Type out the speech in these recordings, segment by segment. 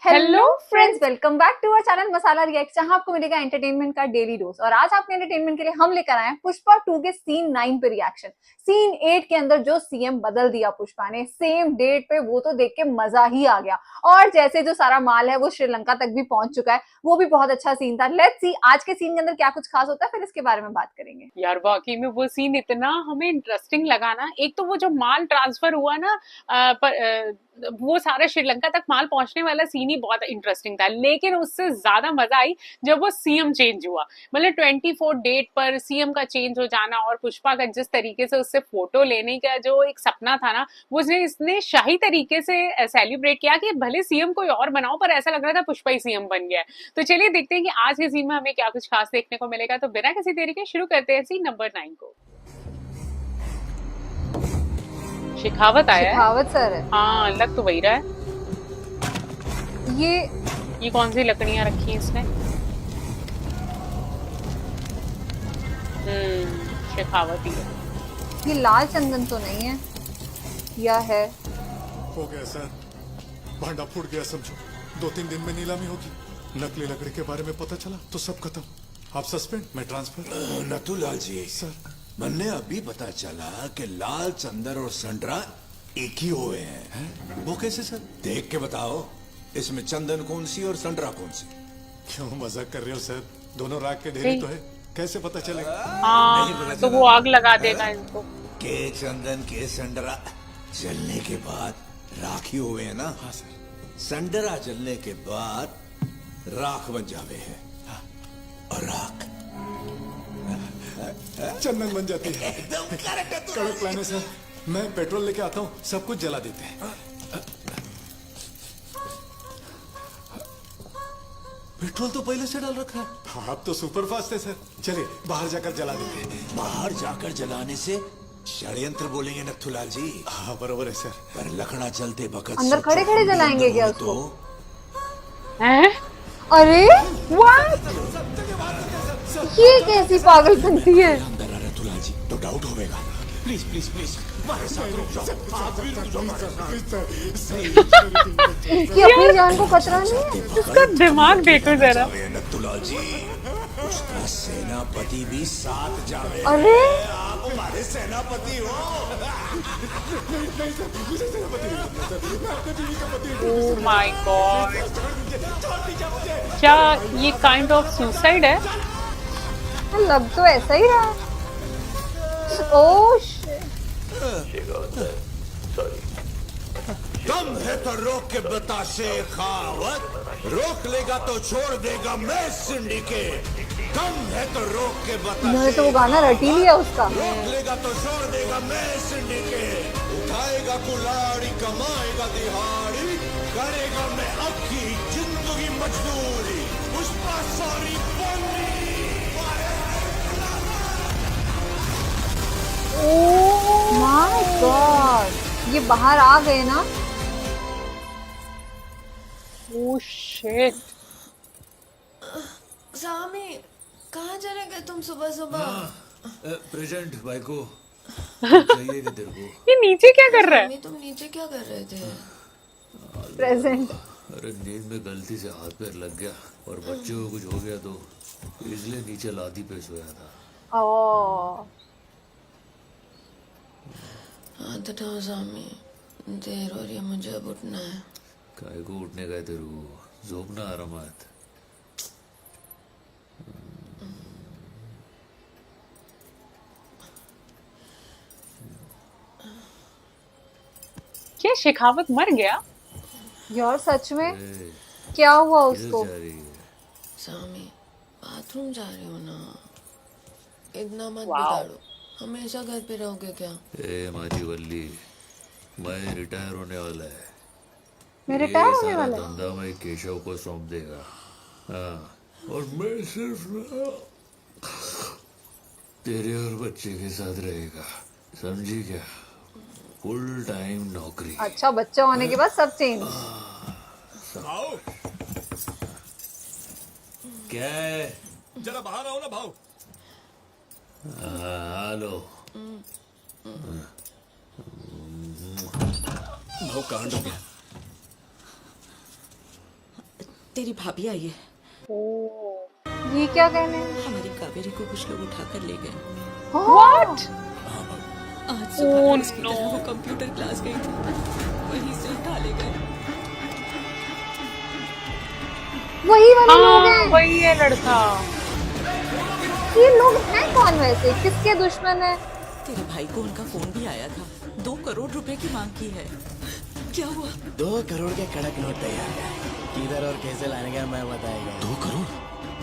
Hello friends, welcome back to our channel Masala react, जहां आपको मिलेगा एंटरटेनमेंट का डेली डोज। और आज आपके एंटरटेनमेंट के लिए हम लेकर आए हैं पुष्पा 2 के सीन 9 पे रिएक्शन। सीन 8 के अंदर जो सीएम बदल दिया पुष्पा ने सेम डेट पे, वो तो देख के मजा ही आ गया। और जैसे जो सारा माल है वो श्रीलंका तक भी पहुंच चुका है, वो भी बहुत अच्छा सीन था। लेट्स सी आज के सीन के अंदर क्या कुछ खास होता है, फिर इसके बारे में बात करेंगे। यार वाकई में वो सीन इतना हमें इंटरेस्टिंग लगा ना। एक तो वो जो माल ट्रांसफर हुआ ना, वो सारा श्रीलंका तक माल पहुंचने वाला सीन ही बहुत इंटरेस्टिंग था, लेकिन उससे ज्यादा मजा आई जब वो सीएम चेंज हुआ। मतलब 24 डेट पर सीएम का चेंज हो जाना, और पुष्पा का जिस तरीके से उससे फोटो लेने का जो एक सपना था ना, वो इसने शाही तरीके से सेलिब्रेट किया कि भले सीएम कोई और बनाओ, पर ऐसा लग रहा था पुष्पा ही सीएम बन गया है। तो चलिए देखते हैं कि आज के सीन में हमें क्या कुछ खास देखने को मिलेगा। तो बिना किसी देरी के शुरू करते हैं सीन नंबर 9 को। शेखावत आया है। शेखावत सर है। हाँ, लग तो वही रहा है। ये कौन सी लकड़ियां रखी हैं इसने? शेखावत ही है। ये लाल चंदन तो नहीं है, या है? हो गया सर, भांडा फूट गया समझो। 2-3 दिन में नीलामी होगी। नकली लकड़ी के बारे में पता चला तो सब खत्म। आप सस्पेंड, मैं ट्रांसफर। नथुलाल जी सर, मैंने अभी पता चला कि लाल चंदर और संडरा एक ही हुए हैं। वो कैसे सर? देख के बताओ, इसमें चंदन कौन सी और संडरा कौन सी? क्यों मजाक कर रहे हो सर? दोनों राग के ढेरी तो है, कैसे पता चलेगा? हाँ, तो वो आग लगा देगा इनको। के चंदन के संडरा जलने के बाद राखी हुए हैं ना? हाँ सर। संडरा जलने के बाद राख बन जावे है। और राख चंदन बन जाती है। एकदम करेक्ट। कड़क प्लान है सर। मैं पेट्रोल लेके आता हूँ, सब कुछ जला देते हैं। पेट्रोल तो पहले से डाल रखा है। आप तो सुपर फास्ट है सर। चलिए बाहर जाकर जला देते हैं। बाहर जाकर जलाने से षड्यंत्र बोलेंगे नथुलाल जी। हाँ बरोबर है सर। पर लकड़ा जलते वक्त अंदर खड़े खड़े जलाएंगे क्या उसको? हैं? अरे व्हाट, ये कैसी पागलपंती है? अंदर आ नथुलाल जी तो डाउट होगा। प्लीज प्लीज प्लीज हमारे साथ रुक जाओ। आप भी रुक जाओ। कि अपनी जान को खतरा नहीं है? इसका दिमाग देखो जरा। अबे नथुलाल जी, उसका सेनापति भी साथ जावे। अरे आप हमारे सेनापति हो। ओह माय गॉड, क्या ये काइंड ऑफ सुसाइड है? लग तो ऐसा ही रहा है। Oh shit. दम है तो रोक के बता शेखावत, रोक लेगा तो छोड़ देगा मैं सिंडिकेट। दम है तो रोक के बता। इन्होंने तो वो गाना रट ही लिया उसका। रोक लेगा तो छोड़ देगा मैं सिंडिकेट। उठाएगा कुल्हाड़ी, कमाएगा दिहाड़ी, करेगा मैं अक्की जिंदगी मजदूरी। पुष्पा सॉरी बोली। ओह माय गॉड, ये बाहर आ गए ना? Oh shit. सामी, कहाँ चले गए तुम सुबह सुबह? प्रेजेंट भाई को चाहिए कि तेरे को? ये नीचे क्या कर रहा है? सामी, तुम नीचे क्या कर रहे थे? प्रेजेंट। अरे नींद में गलती से हाथ पैर लग गया और बच्चे को कुछ हो गया तो इसलिए नीचे लादी पे सोया था। ओह हाथ उठाओ सामी, देर हो रही है, मुझे अब उठना है। काय को उठने का है तेरे को? झोपना आरामात। क्या शेखावत मर गया? यार सच में ए, क्या हुआ किधर उसको? जा रही है? सामी, बाथरूम जा रही हो ना? इतना मत वाओ। बिगाड़ो, हमेशा घर पे रहोगे क्या? ए माजी वल्ली, मैं रिटायर होने वाला है। मैं ये रिटायर होने सारा वाला है? धंधा मैं केशव को सौंप देगा। हाँ, और मैं सिर्फ ना तेरे और बच्चे के साथ रहेगा, समझी क्या? फुल टाइम नौकरी। अच्छा, बच्चा होने के बाद सब चेंज। क्या है? जरा बाहर आओ ना भाव। हेलो। भाव कांड हो गया। तेरी भाभी आई है। ये क्या कहने हमारी कावेरी को कुछ लोग उठाकर ले गए। What? आज सुबह Oh, उसकी no. तरह वो कंप्यूटर क्लास गई थी, वहीं से उठा ले गए। वही वाले लोग हाँ हैं। वही है लड़का। ये लोग हैं कौन वैसे, किसके दुश्मन है? तेरे भाई को उनका फोन भी आया था, 2 करोड़ रुपए की मांग की है। क्या हुआ? 2 करोड़ के कड़क नोट तैयार है। किधर और कैसे लाने का मैं बताएगा। 2 करोड़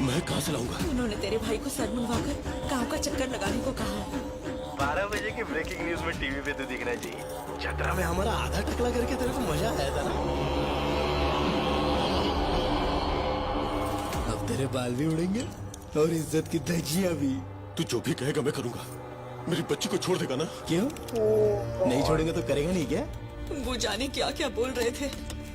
मैं कहाँ से लाऊंगा? उन्होंने तेरे भाई को सर मंगवाकर गांव का चक्कर लगाने को कहा है। 12 बजे की ब्रेकिंग न्यूज में टीवी पे तो दिखना चाहिए। चतरा में हमारा आधा टकला करके तेरे को मजा आया था ना। अब तेरे बाल भी उड़ेंगे और इज्जत की धज्जियां भी। तू जो भी कहेगा मैं करूंगा। मेरी बच्ची को छोड़ देगा ना? क्यों? नहीं छोड़ेंगे तो करेगा नहीं क्या? वो जाने क्या क्या बोल रहे थे।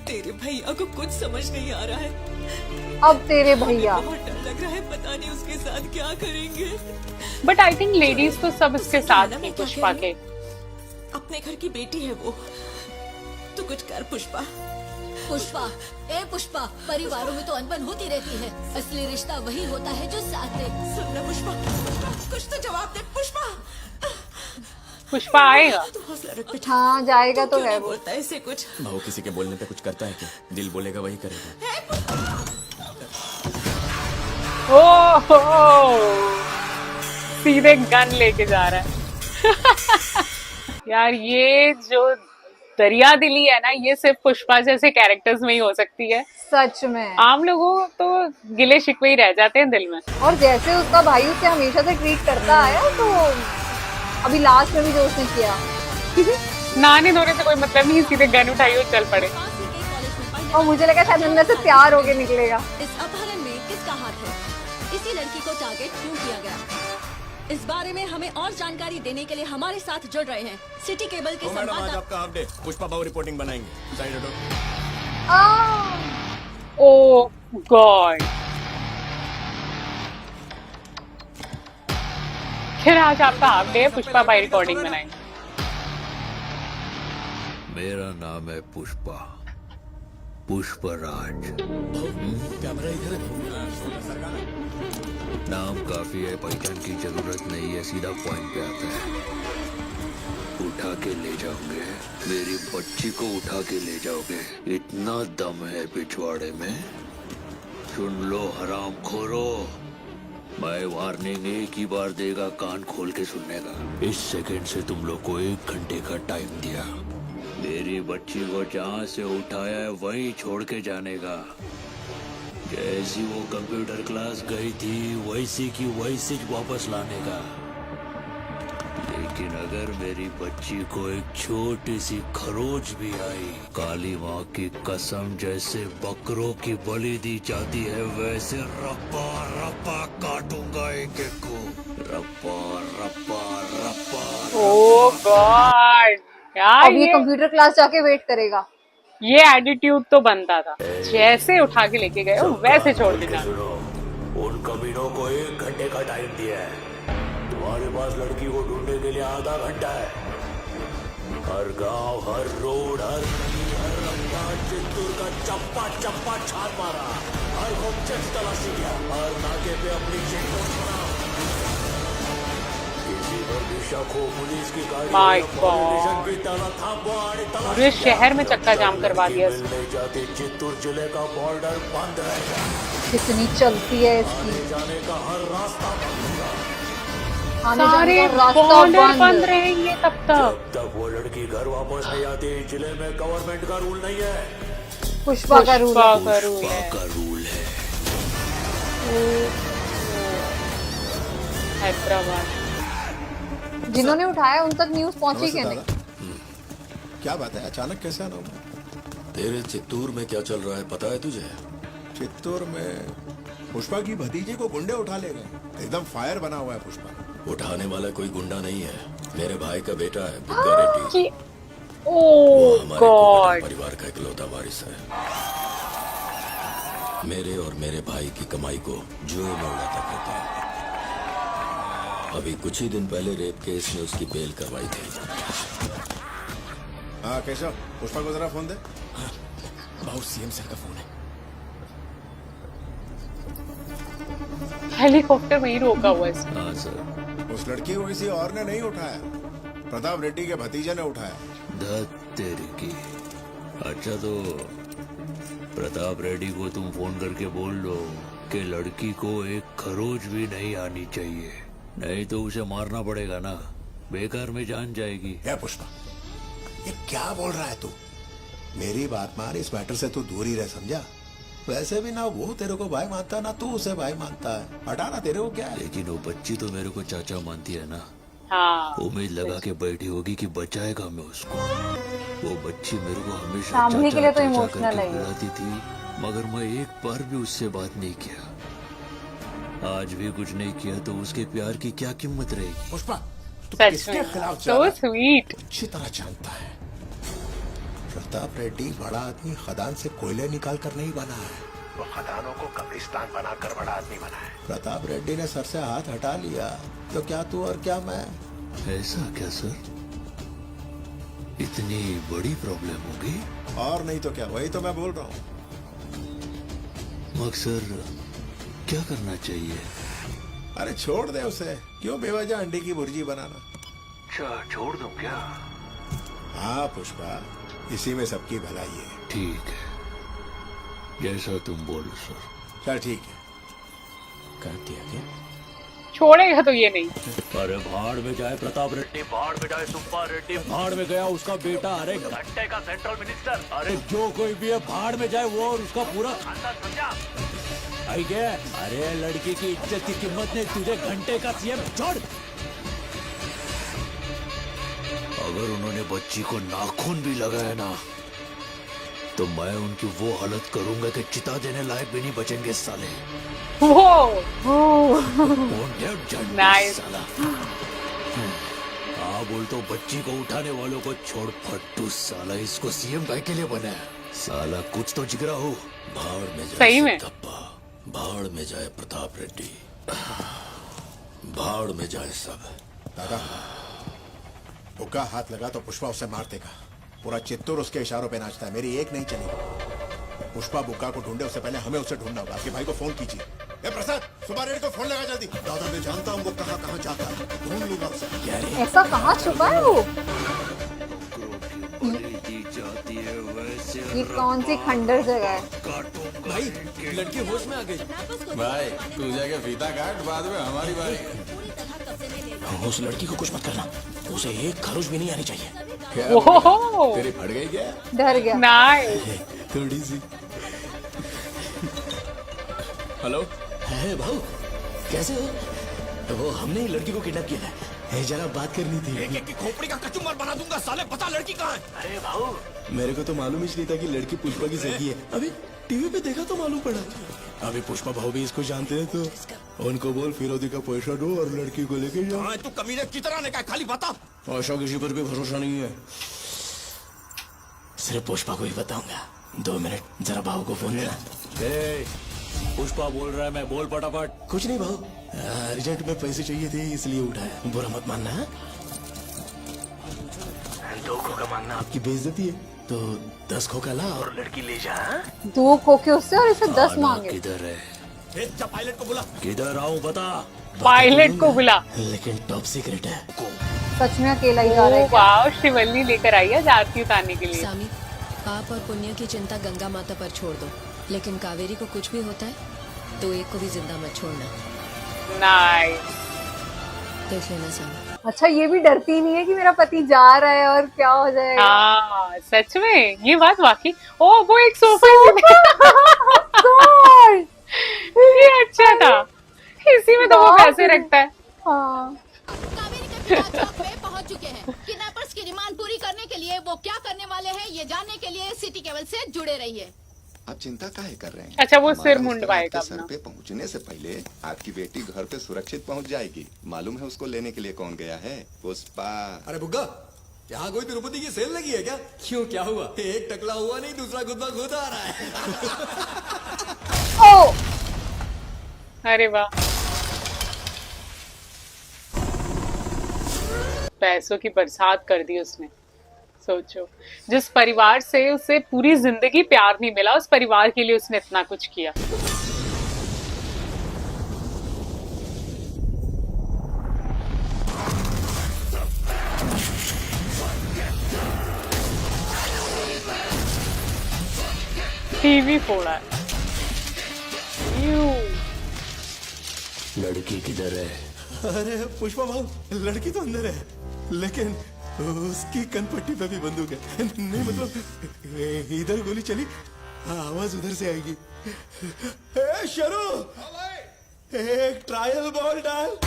तेरे भैया को कुछ समझ नहीं आ रहा है। अब तेरे भैया बहुत डर लग रहा है, पता नहीं उसके साथ क्या करेंगे। बट आई थिंक लेडीज तो सब इसके साथ थी पुष्पा के। अपने घर की बेटी है वो, तू कुछ कर पुष्पा। पुष्पा, ए पुष्पा, परिवारों में तो अनबन होती रहती है। असली रिश्ता वही होता है जो साथ दे। सुन ना पुष्पा, पुष्पा, कुछ तो जवाब दे पुष्पा। पुष्पा आएगा। तू हौसला रख बेटा। हाँ जाएगा तो क्यों है नहीं वो। बोलता ऐसे कुछ? भाव किसी के बोलने पे कुछ करता है क्या? दिल बोलेगा वही करेगा। ओह सीधे गन लेके जा रहा है। यार ये जो दरिया दिली है ना, ये सिर्फ पुष्पा जैसे कैरेक्टर्स में ही हो सकती है। सच में। आम लोगों तो गिले शिकवे ही रह जाते हैं दिल में। और जैसे उसका भाई उसे हमेशा से ट्रीट करता आया, तो अभी लास्ट में भी जो उसने किया। नहाने धोने से कोई मतलब नहीं, सीधे गन उठाई और चल पड़े। फांसी के कॉलेज में पढ़ने और मुझे लगा शायद उनमें से प्यार होके निकलेगा। इस अपहरण में किसका हाथ है? इसी लड़की को टारगेट क्यों किया गया? इस बारे में हमें और जानकारी देने के लिए हमारे साथ जुड़ रहे हैं सिटी केबल के मैडम आज संवाददाता। आपका हाफ डे। पुष्पा भाव रिपोर्टिंग बनाएंगे। साइड हटो। ओह गॉड। फिर आज आपका half day Pushpa by recording बनाएंगे। मेरा नाम है पुष्पा, पुष्पराज। कैमरा इधर है। नाम काफी है, पहचान की जरूरत नहीं है, सीधा पॉइंट पे आता है। उठा के ले जाओगे, मेरी बच्ची को उठा के ले जाओगे, इतना दम है पिछवाड़े में? सुन लो हराम खोरो, मैं वार्निंग एक ही बार देगा, कान खोल के सुनने का। इस सेकंड से तुम लोग को 1 घंटे का टाइम दिया। मेरी बच्ची को जहाँ से उठाया है वहीं छोड़ के जाने का। जैसी वो कंप्यूटर क्लास गई थी वैसी की वैसी वापस लाने का। लेकिन अगर मेरी बच्ची को एक छोटी सी खरोच भी आई, काली माँ की कसम, जैसे बकरों की बलि दी जाती है वैसे रप्पा रप्पा काटूंगा एक एक को। रप्पा रप्पा रप्पा। ओह गॉड यार, अब ये कंप्यूटर क्लास जाके वेट करेगा। ये एटीट्यूड तो बनता था। जैसे उठा के लेके गए हो वैसे छोड़ के जाना। सुनो, उन कमीनों को 1 घंटे का टाइम दिया है। तुम्हारे पास लड़की को ढूंढने के लिए आधा घंटा है। हर गांव, हर रोड, हर नदी, हर रंगा चित्तूर का चप्पा चप्पा छान मारा, हर ऑब्जेक्ट तलाशी किया, हर नाके पे अपनी चेक पोस्ट बना। किसी पर भी शक हो, पुलिस की गाड़ी My या पॉलिटिशियन God. की ताला थांबवा आणि तलाशी पूरे शहर में चक्का जाम करवा दिया इसने। मिलने जाती चित्तूर जिले का बॉर्डर बंद रहेगा। कितनी चलती है इसकी। आने जाने का हर रास्ता बंद होगा। आने जाने सारे का रास्ता बॉर्डर बंद बंद। रहेंगे तब तक। जब तक वो लड़की घर वापस नहीं आती, जिले में गवर्नमेंट का रूल नहीं है, पुष्पा का रूल पुष्पा है। का रूल पुष्पा है। का रूल है। हैदराबाद। जिन्होंने उठाया उन तक न्यूज पहुंची क्या नहीं? क्या बात है, अचानक कैसे आना हुआ? तेरे चित्तूर में क्या चल रहा है पता है तुझे? चित्तौड़ में पुष्पा की भतीजी को गुंडे उठा ले गए। एकदम फायर बना हुआ है पुष्पा। उठाने वाला कोई गुंडा नहीं है, मेरे भाई का बेटा है बुग्गा रेड्डी। कि वो ओह हमारे गॉड। कोटा परिवार का इकलौता वारिस है। मेरे और मेरे भाई की कमाई को जुए में उड़ाता करता है। अभी कुछ ही दिन पहले रेप केस में उसकी बेल करवाई थी। हाँ केशव, पुष्पा को जरा फोन दे। भाव सीएम सर का फोन है। हेलीकॉप्टर वहीं रोका हुआ है इसमें। हाँ सर। उस लड़की को किसी और ने नहीं उठाया, प्रताप रेड्डी के भतीजे ने उठाया। धत तेरी की। अच्छा तो प्रताप रेड्डी को तुम फोन करके बोल दो कि लड़की को एक खरोच भी नहीं आनी चाहिए, नहीं तो उसे मारना पड़ेगा ना, बेकार में जान जाएगी। क्या पुष्पा, ये क्या बोल रहा है तू? मेरी बात मान, इस मैटर से तू दूर ही रह, समझा? वैसे भी ना वो तेरे को भाई मानता ना तू उसे भाई मानता है, हटाना तेरे को क्या है? लेकिन वो बच्ची तो मेरे को चाचा मानती है ना। हाँ, उम्मीद लगा के बैठी होगी कि बचाएगा मैं उसको। वो बच्ची मेरे को हमेशा सामने के लिए तो चाचा इमोशनल करके है ये। बुलाती थी, मगर मैं एक बार भी उससे बात नहीं किया। आज भी कुछ नहीं किया तो उसके प्यार की क्या कीमत रहेगी? पुष्पा, तू सच किसके में खिलाफ सो जा रहा है? स्वीट। अच्छी तरह जानता है प्रताप रेड्डी बड़ा आदमी खदान से कोयले निकाल कर नहीं बना है, वो खदानों को कब्रिस्तान बनाकर बड़ा आदमी बना है। प्रताप रेड्डी ने सर से हाथ हटा लिया तो क्या तू और क्या मैं? ऐसा क्या सर? इतनी बड़ी प्रॉब्लम होगी? और नहीं तो क्या, वही तो मैं बोल रहा हूँ। मकसर क्या करना चाहिए? अरे छोड़ दे उसे, क्यों बेवजह अंडे की भुर्जी बनाना? अच्छा छोड़ दूं क्या? हाँ पुष्पा, इसी में सबकी भलाई है। ठीक है, जैसा तुम बोलो सर। चल ठीक है, कर दिया क्या? छोड़ेगा तो ये नहीं। अरे भाड़ में जाए प्रताप रेड्डी, भाड़ में जाए सुब्बा रेड्डी, भाड़ में गया उसका बेटा, अरे घंटे का सेंट्रल मिनिस्टर, अरे जो कोई भी है भाड़ में जाए वो और उसका पूरा खानदान, समझा? आई गया? अरे लड़की की इज्जत की कीमत ने तुझे घंटे का सीएम छोड़। अगर उन्होंने बच्ची को नाखून भी लगाया ना तो मैं उनकी वो हालत करूंगा कि चिता देने लायक भी नहीं बचेंगे साले। Nice. साला। हाँ बोल तो बच्ची को उठाने वालों को छोड़ फट्टू साला, इसको सीएम काय के लिए बना है? साला कुछ तो जिगरा हो। भाड़ में जाए सही में? सिद्धप्पा, भाड़ में जाए प्रताप रेड्डी, भाड़ में जाए सब। दादा, बुग्गा हाथ लगा तो पुष्पा उसे मार देगा। पूरा चित्तूर उसके इशारों पे नाचता है, मेरी एक नहीं चलेगी। पुष्पा बुग्गा को ढूंढे उससे पहले हमें उसे ढूंढना होगा। आपके भाई को फोन कीजिए। ए प्रसाद, सुबह रेड्डी को फोन लगा जल्दी। दादा मैं जानता हूँ वो कहाँ कहाँ जाता है, ढूंढ लूंगा उसे। ऐसा कहाँ छुपा है वो? ये कौन सी खंडर जगह है? भाई लड़की होश में आ गई। भाई तू जाके फीता काट, बाद में हमारी बारी। उस लड़की को कुछ मत करना, उसे एक खरोच भी नहीं आनी चाहिए। ओहो, तेरी फट गई क्या? डर गया। नाइस। थोड़ी सी। हेलो, है भाऊ, कैसे हो? वो हमने ही लड़की को किडनैप किया था, जरा बात करनी थी। एक की खोपड़ी का कचुम्बर बना दूंगा साले, बता लड़की कहाँ है? अरे भाऊ, मेरे को तो मालूम ही नहीं था कि लड़की पुष्पा की सगी है। अभी टीवी पे देखा तो मालूम पड़ा। अभी पुष्पा भाऊ भी इसको जानते हैं तो उनको बोल फिरौती का पैसा दो और लड़की को लेके जाओ। हाँ, तू कमीने कितना ने कहा, खाली बता। ऐसा किसी पर भी भरोसा नहीं है, सिर्फ पुष्पा को ही बताऊंगा। 2 मिनट, जरा भाऊ को फोन देना। पुष्पा बोल रहा है, मैं बोल फटाफट। कुछ नहीं भाऊ, अर्जेंट में पैसे चाहिए थे इसलिए उठाया, बुरा मत मानना। 2 खोखा मांगना आपकी बेइज्जती है, तो 10 खोखा ला और लड़की ले जा। 2 खोखे उससे और इसे 10 मांगे। किधर है? पायलट को बुला। किधर आऊं बता। पायलट को बुला। लेकिन टॉप सीक्रेट है। सच में अकेला ही जा रहा है क्या? वाह, शिवल्ली लेकर आई है आरती उतारने के लिए। सामी, पाप और पुण्य की चिंता गंगा माता पर छोड़ दो, लेकिन कावेरी को कुछ भी होता है तो एक को भी जिंदा मत छोड़ना। नाइस। देख लेना सामी। अच्छा, ये भी डरती नहीं है कि मेरा पति जा रहा है और क्या हो जाएगा। हाँ सच में, ये बात वाकई। ओ वो एक सोफा ये अच्छा था, इसी में तो वो पैसे रखता है। हाँ। कावेरी के पिता चौक पे पहुंच चुके हैं। किडनैपर्स की डिमांड पूरी करने के लिए वो क्या करने वाले हैं, ये जानने के लिए सिटी केबल से जुड़े रहिए। आप चिंता काहे कर रहे हैं? अच्छा, वो सिर हमारा मुंडवाएगा आपके सर अपना। पे पहुंचने से पहले आपकी बेटी घर पे सुरक्षित पहुंच जाएगी। मालूम है उसको लेने के लिए कौन गया है? पुष्पा। अरे बुग्गा, यहाँ कोई तिरुपति की सेल लगी है क्या? क्यों, क्या हुआ? एक टकला हुआ नहीं, दूसरा गुद्दा खुद आ रहा है। ओ! अरे वाह, पैसों की बरसात कर दी उसने। सोचो, जिस परिवार से उसे पूरी जिंदगी प्यार नहीं मिला, उस परिवार के लिए उसने इतना कुछ किया। टीवी फोड़ा है। लड़की किधर है? अरे पुष्पा भाव, लड़की तो अंदर है, लेकिन उसकी कनपट्टी पे भी बंदूक है। नहीं मतलब इधर गोली चली, आवाज उधर से आएगी। ए शरू, एक ट्रायल बॉल डाल।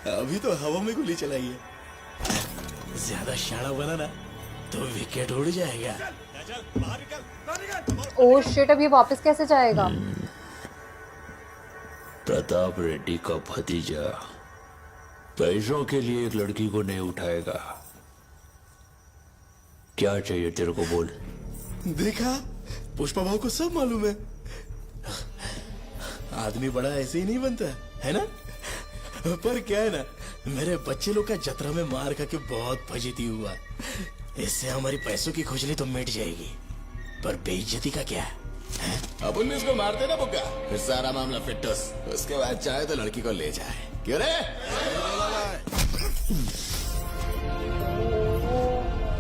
अभी तो हवा में गोली चलाई है, ज्यादा शाना बना ना तो विकेट उड़ जाएगा। ओह शिट, अब ये वापस कैसे जाएगा? प्रताप रेड्डी का भतीजा पैसों के लिए एक लड़की को नहीं उठाएगा। क्या चाहिए तेरे को, बोल। देखा, पुष्पा भाव को सब मालूम है। आदमी बड़ा ऐसे ही नहीं बनता है ना। पर क्या है ना, मेरे बच्चे लोग का जतरा में मार खा के बहुत फजीती हुआ। इससे हमारी पैसों की खुजली तो मिट जाएगी, पर बेइज्जती का क्या है? अपन भी उसको मारते ना बुग्गा, फिर सारा मामला फिटोस। उसके बाद चाहे तो लड़की को ले जाए। क्यों रे?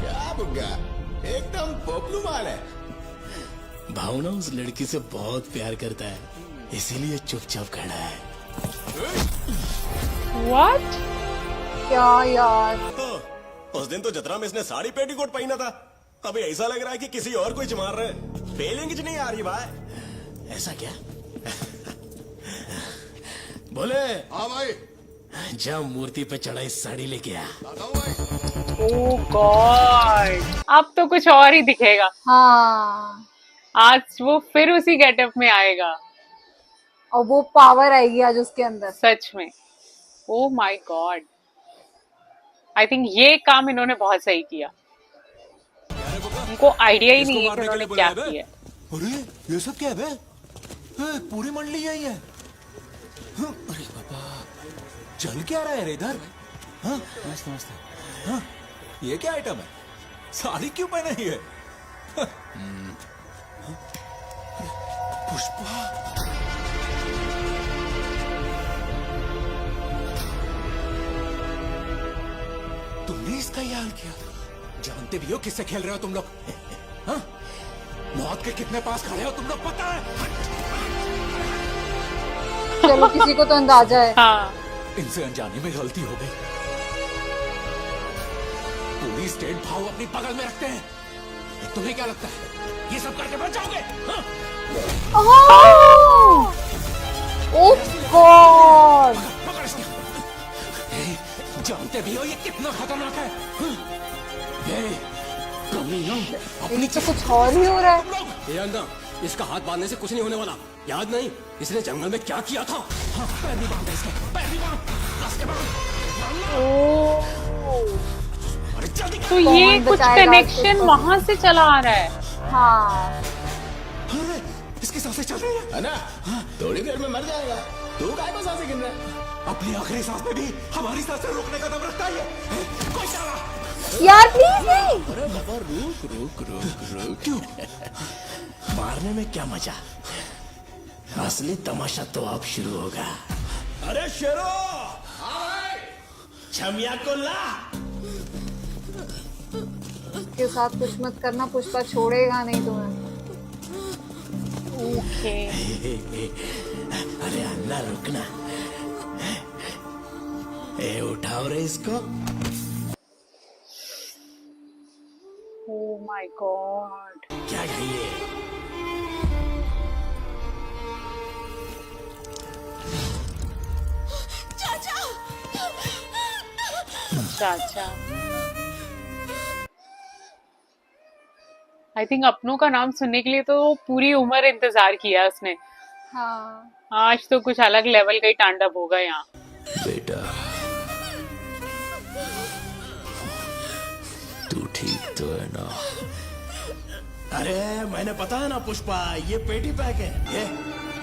क्या बुग्गा, एकदम पोपलू माल है। भावना उस लड़की से बहुत प्यार करता है, इसीलिए चुपचाप खड़ा है। What? क्या यार, उस दिन तो जतरा में इसने साड़ी पेटीकोट पहना था, अभी ऐसा लग रहा है कि किसी और को ही मार रहे हैं। फीलिंग नहीं आ रही भाई। ऐसा क्या? बोले हाँ भाई, जा मूर्ति पे चढ़ाई साड़ी लेके आ। Oh God! अब तो कुछ और ही दिखेगा। हाँ, आज वो फिर उसी गेटअप में आएगा और वो पावर आएगी आज उसके अंदर। सच में। Oh my God! I think ये काम इन्होंने बहुत सही किया। उनको आइडिया ही नहीं है कि उन्होंने क्या किया। अरे ये सब क्या है बे? पूरी मंडली यही है। अरे बाबा, चल क्या रहा है इधर? मस्त मस्त। ये क्या आइटम है? साड़ी क्यों पहना है? पुष्पा, तुमने इसका ये हाल किया? जानते भी हो किससे खेल रहे हो तुम लोग? हाँ? मौत के कितने पास खड़े हो तुम लोग, पता है? चलो किसी को तो अंदाजा है। हाँ। इनसे अनजाने में गलती हो गई। पूरी स्टेट भाव अपनी बगल में रखते हैं। तुम्हें क्या लगता है ये सब करके बच जाओगे? हाँ? ओह गॉड, पकड़ इसको। जानते भी हो ये कितना खतरनाक है? ये तो कुछ और ही हो रहा है। ये अंधा, इसका हाथ बांधने से कुछ नहीं होने वाला। याद नहीं इसने जंगल में क्या किया था? हाँ, पैर भी बांध इसके, पैर भी बांध, कस के बांध। अरे जल्दी। तो ये कुछ कनेक्शन वहां से चला आ रहा है। हाँ, अरे इसकी सांसें चल रही है ना? थोड़ी देर में मर जाएगा। तू काय को सांसें गिन रहा है? अपनी आखिरी सांस में भी हमारी सांसें रोकने का दम रखता है। कोई चाला यार प्लीज नहीं। अरे बाबा रुक रुक रुक रुक। क्यों? मारने में क्या मजा, असली तमाशा तो अब शुरू होगा। अरे शेरो, छमिया को ला। उसके साथ कुछ मत करना, पुष्पा छोड़ेगा नहीं तुम्हें। ओके। अरे अन्ना रुकना। ए उठाओ रे इसको। Oh my God! क्या है ये? चाचा। आई थिंक अपनों का नाम सुनने के लिए तो पूरी उम्र इंतजार किया उसने। हाँ, आज तो कुछ अलग लेवल का ही तांडव होगा यहाँ। बेटा, तू ठीक तो है ना? अरे मैंने पता है ना पुष्पा, ये पेटी पैक है। ये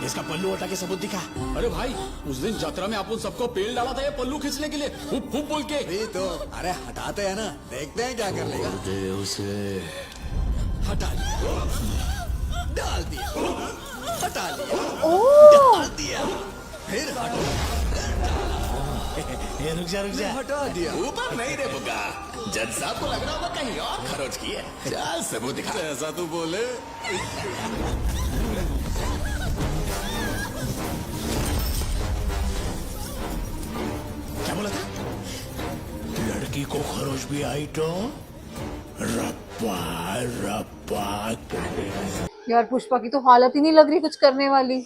इसका पल्लू हटा के सबूत दिखा। अरे भाई, उस दिन यात्रा में आप उन सबको पेल डाला था ये पल्लू खींचने के लिए, हुप हुप बोल के। भी तो अरे हटाते हैं ना, देखते हैं क्या कर लेगा। दे उसे। हटा लिया, डाल दिया, हटा लिया, डाल दिया, फिर हटा। ये रुक जा हटा दिया। ऊपर नहीं रे बुग्गा, जज साहब को लग रहा होगा कहीं और खरोच की है। चल सबूत दिखा। ऐसा तू बोले। क्या बोला था? लड़की को खरोच भी आई तो रप्पा रप्पा करेगा। यार पुष्पा की तो हालत ही नहीं लग रही कुछ करने वाली।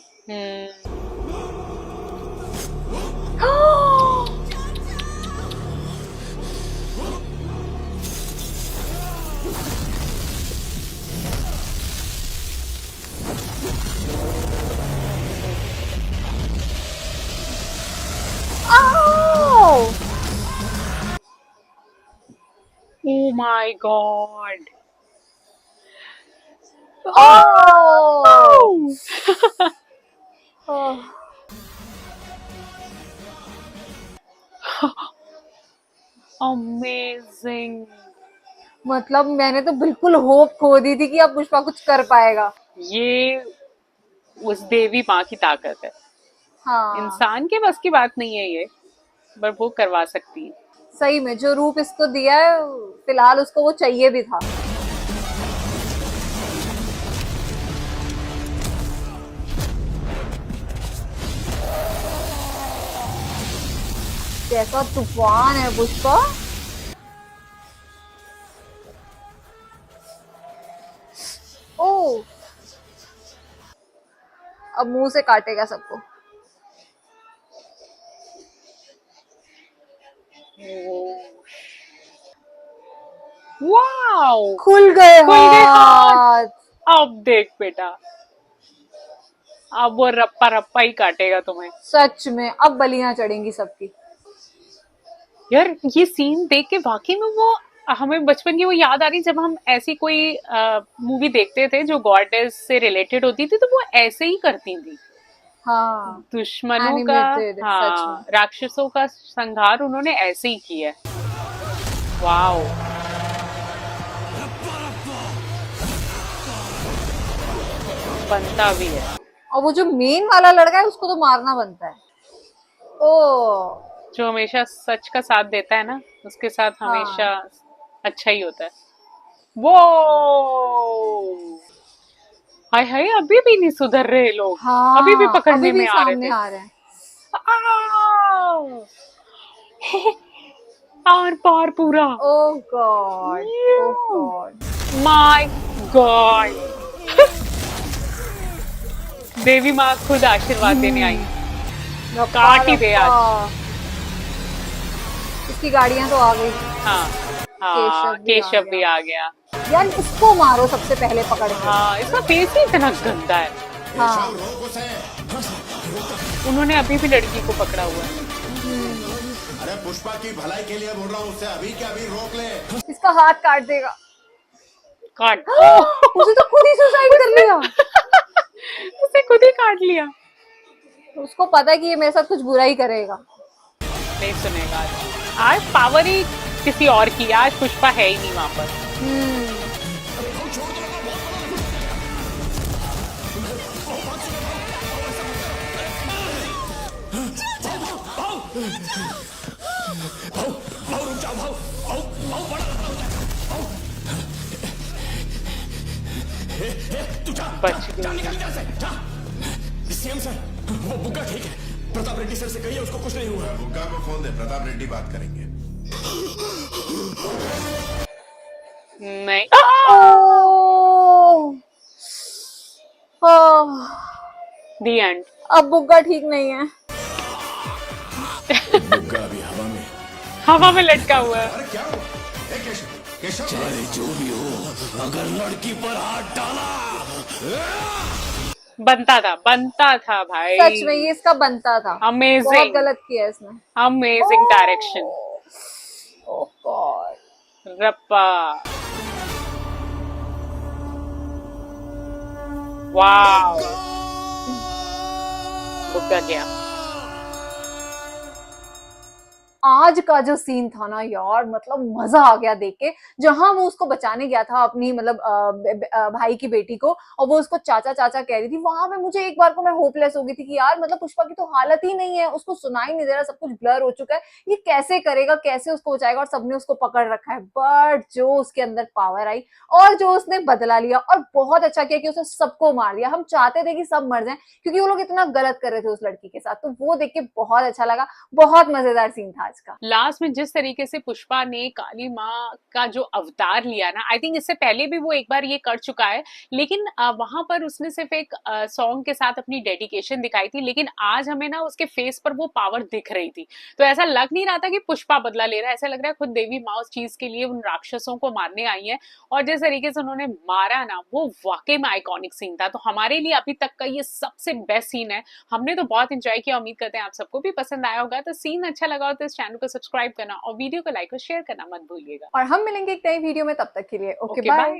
Oh my god. Amazing. मतलब मैंने तो बिल्कुल होप खो दी थी कि अब पुष्पा कुछ कर पाएगा। ये उस देवी माँ की ताकत है। हाँ इंसान के बस की बात नहीं है ये, पर वो करवा सकती है। सही में जो रूप इसको दिया है फिलहाल उसको वो चाहिए भी था। कैसा तूफान है पुष्पा। ओ अब मुंह से काटेगा सबको। वाओ, खुल गए हाथ। हाथ। अब देख बेटा, अब वो रप्पा रप्पा ही काटेगा तुम्हें। सच में अब बलियां चढ़ेंगी सबकी। यार ये सीन देख के वाकई में वो हमें बचपन की वो याद आ रही, जब हम ऐसी कोई मूवी देखते थे जो गॉडेस से रिलेटेड होती थी तो वो ऐसे ही करती थी। हाँ दुश्मनों का, Animated, सच हाँ, में। राक्षसों का संहार उन्होंने ऐसे ही किया है। वाओ, बनता भी है। और वो जो मेन वाला लड़का है उसको तो मारना बनता है। ओ जो हमेशा सच का साथ देता है ना, उसके साथ हाँ। हमेशा अच्छा ही होता है। वो हाय हाय, अभी भी नहीं सुधर रहे लोग। हाँ अभी भी पकड़ने अभी भी में आ रहे सामने थे। आ रहे हैं। आर पार पूरा। Oh God, oh God. My God. देवी माँ खुद आशीर्वाद देने आई। काट ही दे आज। इसकी गाड़ियां तो आ गई। हाँ हाँ, केशव भी आ गया। यार इसको मारो सबसे पहले पकड़ के। हाँ, इसका फेस ही इतना गंदा है। हाँ उन्होंने अभी भी लड़की को पकड़ा हुआ है। अरे पुष्पा की भलाई के लिए बोल रहा हूँ, उससे अभी के अभी रोक ले। इसका हाथ काट देगा। काट। उसे तो खुद ही सुसाइड कर लिया। उसे खुद ही काट लिया। उसको पता है कि ये मेरे साथ कुछ बुरा ही करेगा। नहीं सुनेगा आज पावर ही किसी और की। आज पुष्पा है ही नहीं वहां पर। बच गई। सीएम सर, वो बुग्गा ठीक है। प्रताप रेड्डी सर से कहिए उसको कुछ नहीं हुआ। बुग्गा को फोन दे, प्रताप रेड्डी बात करेंगे। नहीं। दी एंड। अब बुग्गा ठीक नहीं है। बुग्गा अभी हवा में लटका हुआ है। अरे क्या हुआ? केशव, चाहे जो भी हो, अगर लड़की पर हाथ डाला बनता था भाई। सच में ये इसका बनता था। अमेजिंग। बहुत गलत किया इसने। Amazing direction. Oh God. रप्पा। वाओ, बुग्गा गया। आज का जो सीन था ना यार, मतलब मजा आ गया देख के, जहां वो उसको बचाने गया था अपनी मतलब भाई की बेटी को, और वो उसको चाचा चाचा कह रही थी, वहां पे मुझे एक बार को मैं होपलेस हो गई थी कि यार मतलब पुष्पा की तो हालत ही नहीं है, उसको सुनाई नहीं दे रहा, सब कुछ ब्लर हो चुका है, ये कैसे करेगा, कैसे उसको बचाएगा, और सबने उसको पकड़ रखा है। बट जो उसके अंदर पावर आई और जो उसने बदला लिया, और बहुत अच्छा किया कि उसने सबको मार दिया। हम चाहते थे कि सब मर जाएं क्योंकि वो लोग इतना गलत कर रहे थे उस लड़की के साथ, तो वो देख के बहुत अच्छा लगा। बहुत मजेदार सीन था आज का। लास्ट में जिस तरीके से पुष्पा ने काली माँ का जो अवतार लिया ना, आई थिंक इससे पहले भी वो एक बार ये कर चुका है, लेकिन वहां पर उसने सिर्फ एक सॉन्ग के साथ अपनी डेडिकेशन दिखाई थी, लेकिन आज हमें ना उसके फेस पर वो पावर दिख रही थी। तो ऐसा लग नहीं रहा था कि पुष्पा बदला ले रहा है, ऐसा लग रहा है खुद देवी माँ उस चीज के लिए उन राक्षसों को मारने आई है। और जिस तरीके से उन्होंने मारा ना, वो वाकई में आइकॉनिक सीन था। तो हमारे लिए अभी तक का ये सबसे बेस्ट सीन है। हमने तो बहुत एंजॉय किया, उम्मीद करते हैं आप सबको भी पसंद आया होगा। तो सीन अच्छा लगा हो तो इस चैनल को सब्सक्राइब करना और वीडियो को लाइक और शेयर करना मत भूलिएगा। और हम मिलेंगे एक नई वीडियो में, तब तक के लिए ओके ओके, बाय। बाय।